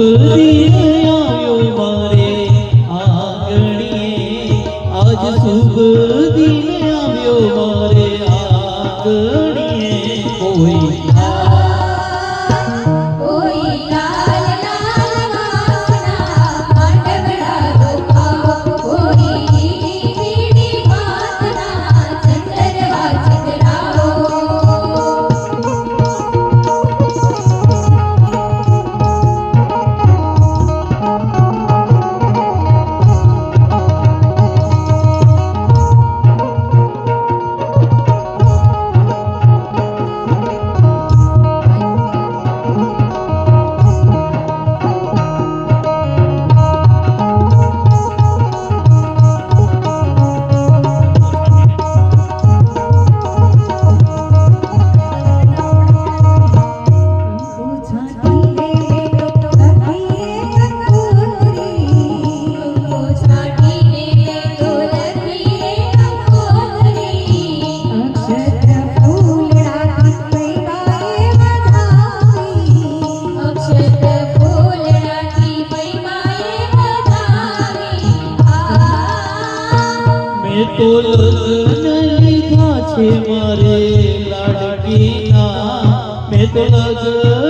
દિને આવ્યો મારે આંગણીએ આજ શુભ દિને આવ્યો મારે આંગણીએ કોઈ તો લગ્ન લીધા છે મારે લાડકીના મેં તો લગ્ન